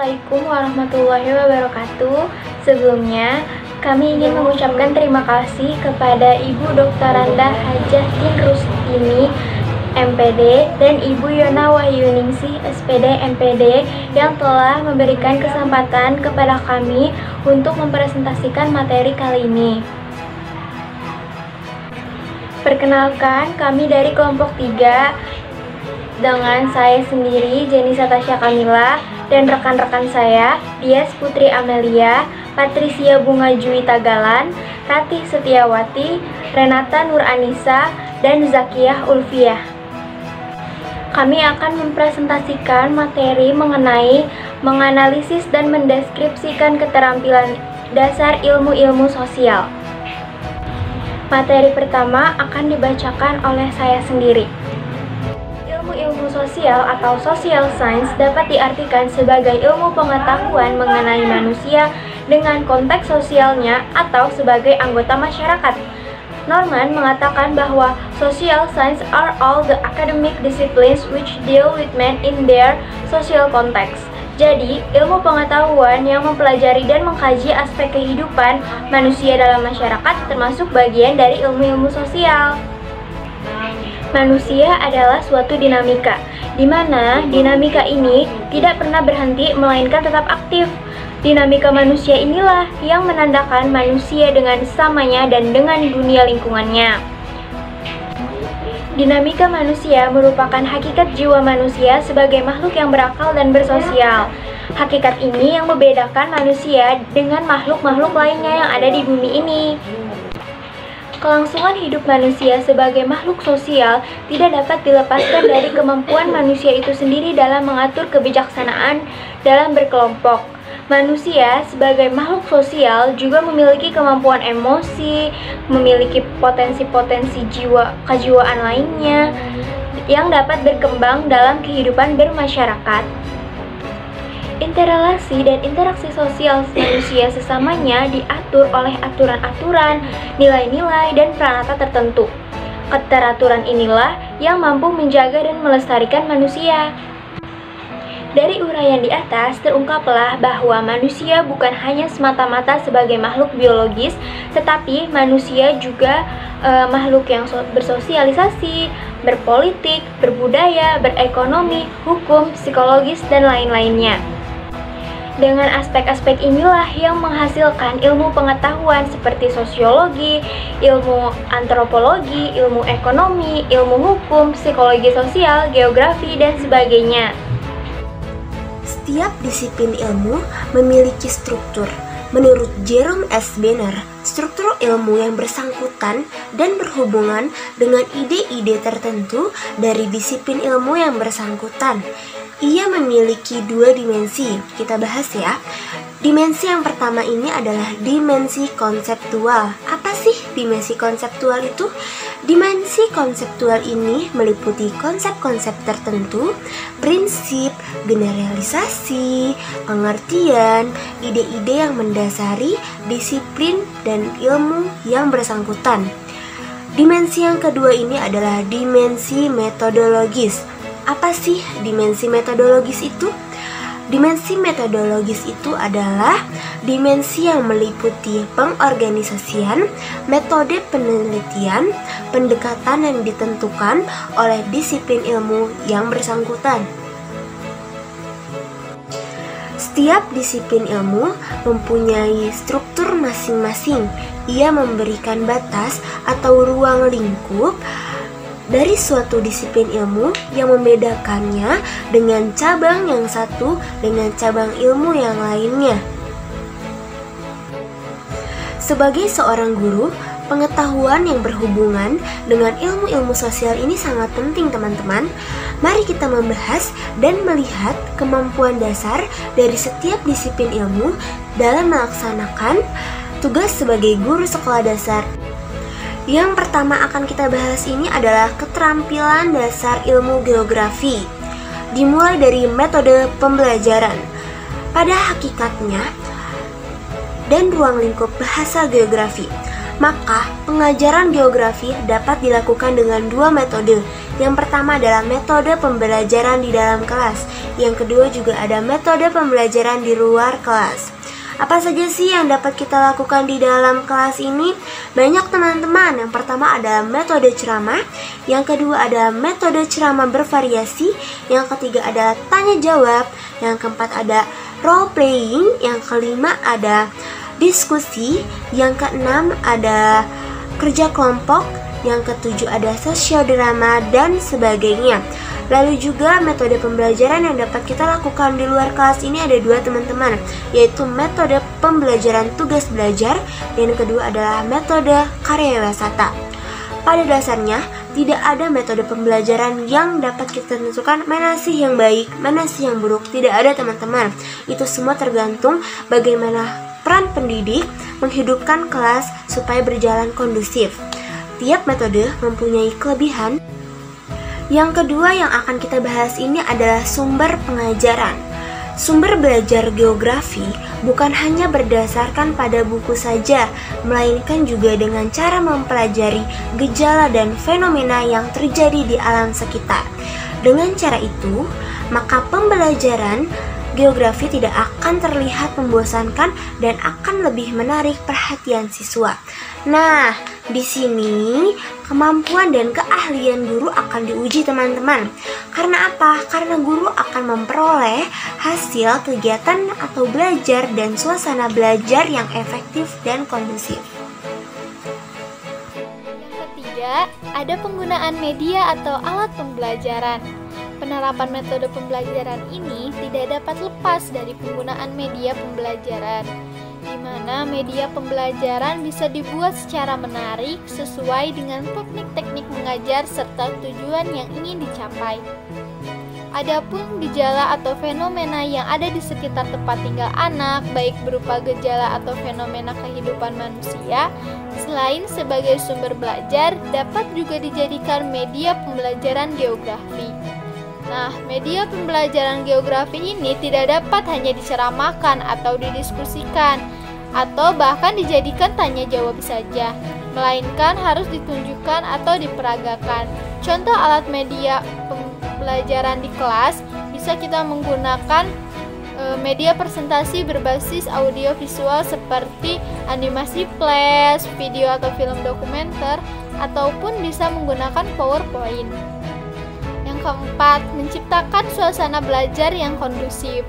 Assalamualaikum warahmatullahi wabarakatuh. Sebelumnya, kami ingin mengucapkan terima kasih kepada Ibu Dr. Randa Hajah Tin Rustini, MPD, dan Ibu Yona Wahyuningsih, SPD, MPD, yang telah memberikan kesempatan kepada kami untuk mempresentasikan materi kali ini. Perkenalkan, kami dari kelompok 3 dengan saya sendiri, Jenisa Tasya Kamila, dan rekan-rekan saya, Dias Putri Amelia, Patricia Bunga Juwita Galan, Ratih Setiawati, Renata Nur Anissa, dan Zakiyah Ulfiah. Kami akan mempresentasikan materi mengenai menganalisis dan mendeskripsikan keterampilan dasar ilmu-ilmu sosial. Materi pertama akan dibacakan oleh saya sendiri. Ilmu sosial atau social science dapat diartikan sebagai ilmu pengetahuan mengenai manusia dengan konteks sosialnya atau sebagai anggota masyarakat. Norman mengatakan bahwa social science are all the academic disciplines which deal with men in their social context. Jadi, ilmu pengetahuan yang mempelajari dan mengkaji aspek kehidupan manusia dalam masyarakat termasuk bagian dari ilmu-ilmu sosial. Manusia adalah suatu dinamika, di mana dinamika ini tidak pernah berhenti melainkan tetap aktif. Dinamika manusia inilah yang menandakan manusia dengan samanya dan dengan dunia lingkungannya. Dinamika manusia merupakan hakikat jiwa manusia sebagai makhluk yang berakal dan bersosial. Hakikat ini yang membedakan manusia dengan makhluk-makhluk lainnya yang ada di bumi ini. Kelangsungan hidup manusia sebagai makhluk sosial tidak dapat dilepaskan dari kemampuan manusia itu sendiri dalam mengatur kebijaksanaan dalam berkelompok. Manusia sebagai makhluk sosial juga memiliki kemampuan emosi, memiliki potensi-potensi kejiwaan lainnya yang dapat berkembang dalam kehidupan bermasyarakat. Interrelasi dan interaksi sosial manusia sesamanya diatur oleh aturan-aturan, nilai-nilai, dan pranata tertentu. Keteraturan inilah yang mampu menjaga dan melestarikan manusia. Dari uraian di atas, terungkaplah bahwa manusia bukan hanya semata-mata sebagai makhluk biologis, tetapi manusia juga makhluk yang bersosialisasi, berpolitik, berbudaya, berekonomi, hukum, psikologis, dan lain-lainnya. Dengan aspek-aspek inilah yang menghasilkan ilmu pengetahuan seperti sosiologi, ilmu antropologi, ilmu ekonomi, ilmu hukum, psikologi sosial, geografi, dan sebagainya. Setiap disiplin ilmu memiliki struktur. Menurut Jerome S. Benner, struktur ilmu yang bersangkutan dan berhubungan dengan ide-ide tertentu dari disiplin ilmu yang bersangkutan. Ia memiliki 2 dimensi, kita bahas ya. Dimensi yang pertama ini adalah dimensi konseptual. Apa sih dimensi konseptual itu? Dimensi konseptual ini meliputi konsep-konsep tertentu, prinsip, generalisasi, pengertian, ide-ide yang mendasari disiplin dan ilmu yang bersangkutan. Dimensi yang kedua ini adalah dimensi metodologis. Apa sih dimensi metodologis itu? Dimensi metodologis itu adalah dimensi yang meliputi pengorganisasian, metode penelitian, pendekatan yang ditentukan oleh disiplin ilmu yang bersangkutan. Setiap disiplin ilmu mempunyai struktur masing-masing. Ia memberikan batas atau ruang lingkup dari suatu disiplin ilmu yang membedakannya dengan cabang yang satu dengan cabang ilmu yang lainnya. Sebagai seorang guru, pengetahuan yang berhubungan dengan ilmu-ilmu sosial ini sangat penting, teman-teman. Mari kita membahas dan melihat kemampuan dasar dari setiap disiplin ilmu dalam melaksanakan tugas sebagai guru sekolah dasar. Yang pertama akan kita bahas ini adalah keterampilan dasar ilmu geografi. Dimulai dari metode pembelajaran. Pada hakikatnya dan ruang lingkup bahasa geografi, Maka, pengajaran geografi dapat dilakukan dengan dua metode. Yang pertama adalah metode pembelajaran di dalam kelas. Yang kedua juga ada metode pembelajaran di luar kelas. Apa saja sih yang dapat kita lakukan di dalam kelas ini? Banyak teman-teman. Yang pertama adalah metode ceramah, yang kedua adalah metode ceramah bervariasi, yang ketiga adalah tanya jawab, yang keempat ada role playing, yang kelima ada diskusi, yang keenam ada kerja kelompok, yang ketujuh ada sosiodrama dan sebagainya. Lalu juga metode pembelajaran yang dapat kita lakukan di luar kelas ini ada dua teman-teman, yaitu metode pembelajaran tugas belajar dan kedua adalah metode karya wisata. Pada dasarnya, tidak ada metode pembelajaran yang dapat kita tentukan mana sih yang baik, mana sih yang buruk. Tidak ada teman-teman. Itu semua tergantung bagaimana peran pendidik menghidupkan kelas supaya berjalan kondusif. Tiap metode mempunyai kelebihan. Yang kedua yang akan kita bahas ini adalah sumber pengajaran. Sumber belajar geografi bukan hanya berdasarkan pada buku saja, melainkan juga dengan cara mempelajari gejala dan fenomena yang terjadi di alam sekitar. Dengan cara itu, maka pembelajaran geografi tidak akan terlihat membosankan dan akan lebih menarik perhatian siswa. Nah, di sini kemampuan dan keahlian guru akan diuji teman-teman. Karena apa? Karena guru akan memperoleh hasil kegiatan atau belajar dan suasana belajar yang efektif dan kondusif. Yang ketiga, ada penggunaan media atau alat pembelajaran. Penerapan metode pembelajaran ini tidak dapat lepas dari penggunaan media pembelajaran, di mana media pembelajaran bisa dibuat secara menarik sesuai dengan teknik-teknik mengajar serta tujuan yang ingin dicapai. Adapun gejala atau fenomena yang ada di sekitar tempat tinggal anak, baik berupa gejala atau fenomena kehidupan manusia, selain sebagai sumber belajar, dapat juga dijadikan media pembelajaran geografi. Nah, media pembelajaran geografi ini tidak dapat hanya diceramahkan atau didiskusikan, atau bahkan dijadikan tanya jawab saja, melainkan harus ditunjukkan atau diperagakan. Contoh alat media pembelajaran di kelas bisa kita menggunakan media presentasi berbasis audio visual seperti animasi flash, video atau film dokumenter, ataupun bisa menggunakan PowerPoint. Keempat, menciptakan suasana belajar yang kondusif,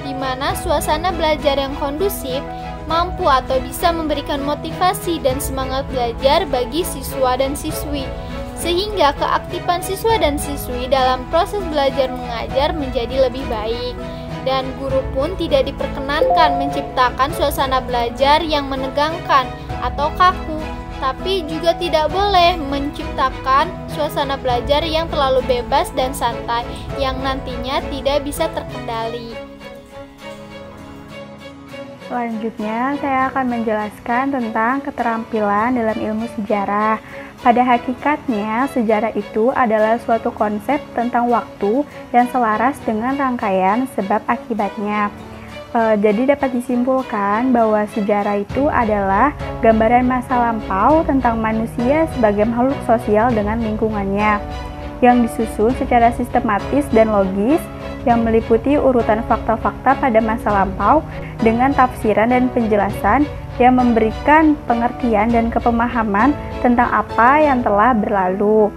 di mana suasana belajar yang kondusif mampu atau bisa memberikan motivasi dan semangat belajar bagi siswa dan siswi, sehingga keaktifan siswa dan siswi dalam proses belajar mengajar menjadi lebih baik. Dan guru pun tidak diperkenankan menciptakan suasana belajar yang menegangkan atau kaku, tapi juga tidak boleh menciptakan suasana belajar yang terlalu bebas dan santai yang nantinya tidak bisa terkendali. Selanjutnya, saya akan menjelaskan tentang keterampilan dalam ilmu sejarah. Pada hakikatnya, sejarah itu adalah suatu konsep tentang waktu yang selaras dengan rangkaian sebab akibatnya. Jadi dapat disimpulkan bahwa sejarah itu adalah gambaran masa lampau tentang manusia sebagai makhluk sosial dengan lingkungannya, yang disusun secara sistematis dan logis, yang meliputi urutan fakta-fakta pada masa lampau dengan tafsiran dan penjelasan yang memberikan pengertian dan kepemahaman tentang apa yang telah berlalu.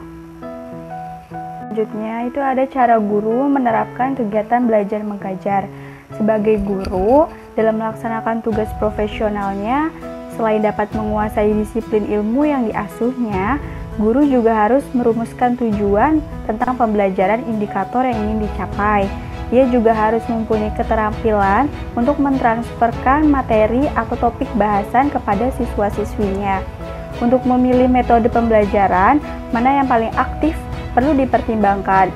Selanjutnya itu ada cara guru menerapkan kegiatan belajar mengajar. Sebagai guru, dalam melaksanakan tugas profesionalnya, selain dapat menguasai disiplin ilmu yang diasuhnya, guru juga harus merumuskan tujuan tentang pembelajaran indikator yang ingin dicapai. Dia juga harus mempunyai keterampilan untuk mentransferkan materi atau topik bahasan kepada siswa-siswinya. Untuk memilih metode pembelajaran, mana yang paling aktif perlu dipertimbangkan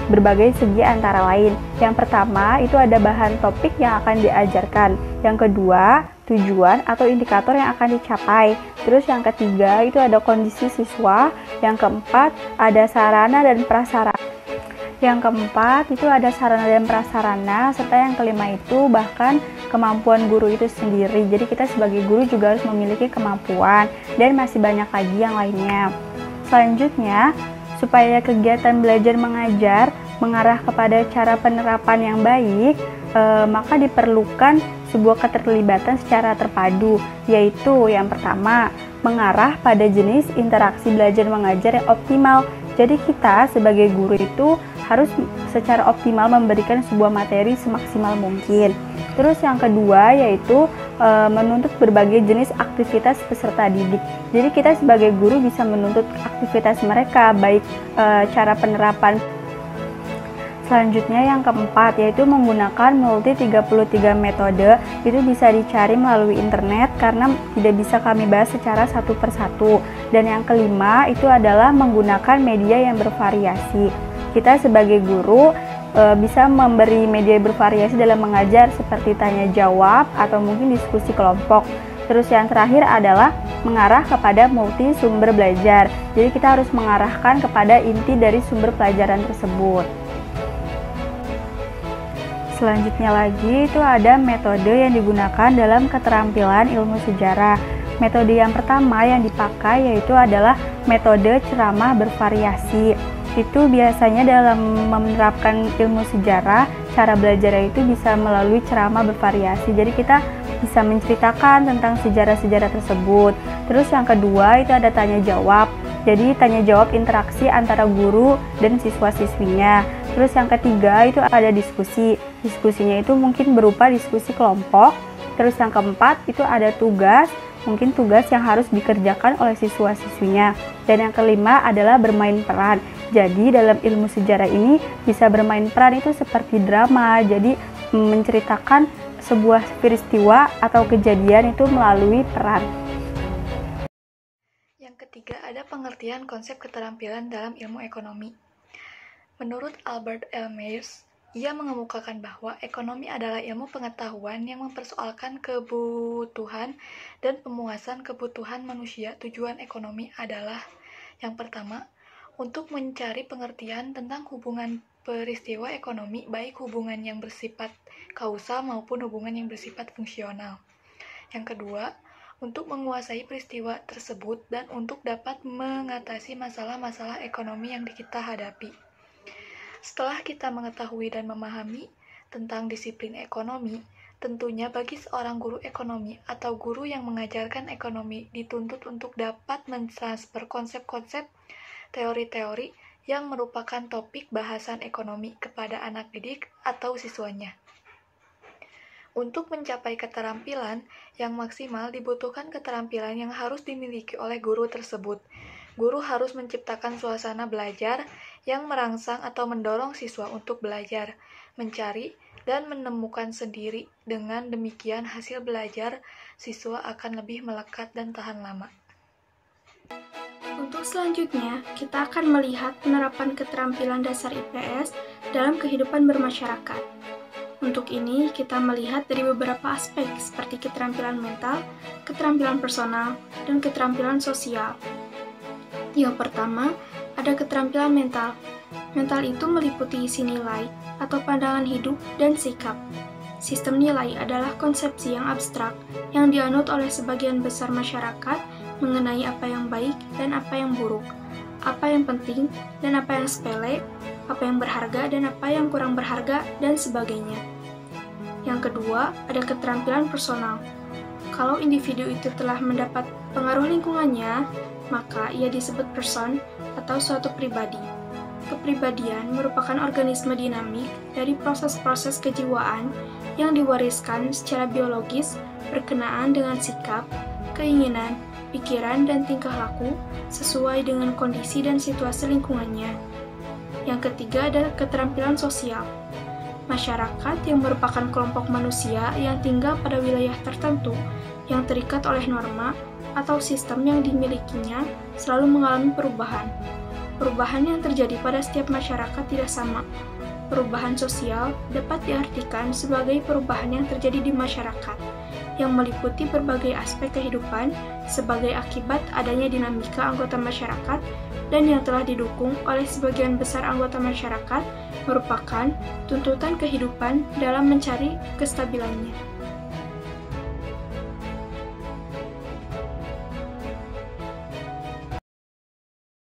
berbagai segi antara lain. Yang pertama, itu ada bahan topik yang akan diajarkan. Yang kedua, tujuan atau indikator yang akan dicapai. Terus yang ketiga, itu ada kondisi siswa. Yang keempat, ada sarana dan prasarana. Yang keempat, itu ada sarana dan prasarana. Serta yang kelima itu bahkan kemampuan guru itu sendiri. Jadi kita sebagai guru juga harus memiliki kemampuan, dan masih banyak lagi yang lainnya. Selanjutnya, supaya kegiatan belajar mengajar mengarah kepada cara penerapan yang baik, maka diperlukan sebuah keterlibatan secara terpadu, yaitu yang pertama, mengarah pada jenis interaksi belajar mengajar yang optimal. Jadi kita sebagai guru itu harus secara optimal memberikan sebuah materi semaksimal mungkin. Terus yang kedua yaitu menuntut berbagai jenis aktivitas peserta didik. Jadi kita sebagai guru bisa menuntut aktivitas mereka, baik cara penerapan. Selanjutnya yang keempat yaitu menggunakan multi 33 metode. Itu bisa dicari melalui internet karena tidak bisa kami bahas secara satu persatu. Dan yang kelima itu adalah menggunakan media yang bervariasi. Kita sebagai guru bisa memberi media bervariasi dalam mengajar seperti tanya jawab atau mungkin diskusi kelompok. Terus yang terakhir adalah mengarah kepada multi sumber belajar. Jadi kita harus mengarahkan kepada inti dari sumber pelajaran tersebut. Selanjutnya lagi itu ada metode yang digunakan dalam keterampilan ilmu sejarah. Metode yang pertama yang dipakai yaitu adalah metode ceramah bervariasi. Itu biasanya dalam menerapkan ilmu sejarah, cara belajar itu bisa melalui ceramah bervariasi. Jadi kita bisa menceritakan tentang sejarah-sejarah tersebut. Terus yang kedua itu ada tanya jawab. Jadi tanya jawab interaksi antara guru dan siswa-siswinya. Terus yang ketiga itu ada diskusi. Diskusinya itu mungkin berupa diskusi kelompok. Terus yang keempat itu ada tugas, mungkin tugas yang harus dikerjakan oleh siswa-siswinya. Dan yang kelima adalah bermain peran. Jadi dalam ilmu sejarah ini bisa bermain peran itu seperti drama. Jadi menceritakan sebuah peristiwa atau kejadian itu melalui peran. Yang ketiga ada pengertian konsep keterampilan dalam ilmu ekonomi. Menurut Albert L. Myers, ia mengemukakan bahwa ekonomi adalah ilmu pengetahuan yang mempersoalkan kebutuhan dan pemuasan kebutuhan manusia. Tujuan ekonomi adalah yang pertama, untuk mencari pengertian tentang hubungan peristiwa ekonomi, baik hubungan yang bersifat kausal maupun hubungan yang bersifat fungsional. Yang kedua, untuk menguasai peristiwa tersebut dan untuk dapat mengatasi masalah-masalah ekonomi yang kita hadapi. Setelah kita mengetahui dan memahami tentang disiplin ekonomi, tentunya bagi seorang guru ekonomi atau guru yang mengajarkan ekonomi dituntut untuk dapat mentransfer konsep-konsep teori-teori yang merupakan topik bahasan ekonomi kepada anak didik atau siswanya. Untuk mencapai keterampilan yang maksimal dibutuhkan keterampilan yang harus dimiliki oleh guru tersebut. Guru harus menciptakan suasana belajar yang merangsang atau mendorong siswa untuk belajar, mencari, dan menemukan sendiri. Dengan demikian hasil belajar siswa akan lebih melekat dan tahan lama. Untuk selanjutnya, kita akan melihat penerapan keterampilan dasar IPS dalam kehidupan bermasyarakat. Untuk ini, kita melihat dari beberapa aspek seperti keterampilan mental, keterampilan personal, dan keterampilan sosial. Yang pertama, ada keterampilan mental. Mental itu meliputi isi nilai atau pandangan hidup dan sikap. Sistem nilai adalah konsepsi yang abstrak yang dianut oleh sebagian besar masyarakat mengenai apa yang baik dan apa yang buruk, apa yang penting dan apa yang sepele, apa yang berharga dan apa yang kurang berharga, dan sebagainya. Yang kedua, ada keterampilan personal. Kalau individu itu telah mendapat pengaruh lingkungannya, maka ia disebut person atau suatu pribadi. Kepribadian merupakan organisme dinamik dari proses-proses kejiwaan yang diwariskan secara biologis berkenaan dengan sikap, keinginan, pikiran, dan tingkah laku sesuai dengan kondisi dan situasi lingkungannya. Yang ketiga adalah keterampilan sosial. Masyarakat yang merupakan kelompok manusia yang tinggal pada wilayah tertentu yang terikat oleh norma atau sistem yang dimilikinya selalu mengalami perubahan. Perubahan yang terjadi pada setiap masyarakat tidak sama. Perubahan sosial dapat diartikan sebagai perubahan yang terjadi di masyarakat, yang meliputi berbagai aspek kehidupan sebagai akibat adanya dinamika anggota masyarakat dan yang telah didukung oleh sebagian besar anggota masyarakat merupakan tuntutan kehidupan dalam mencari kestabilannya.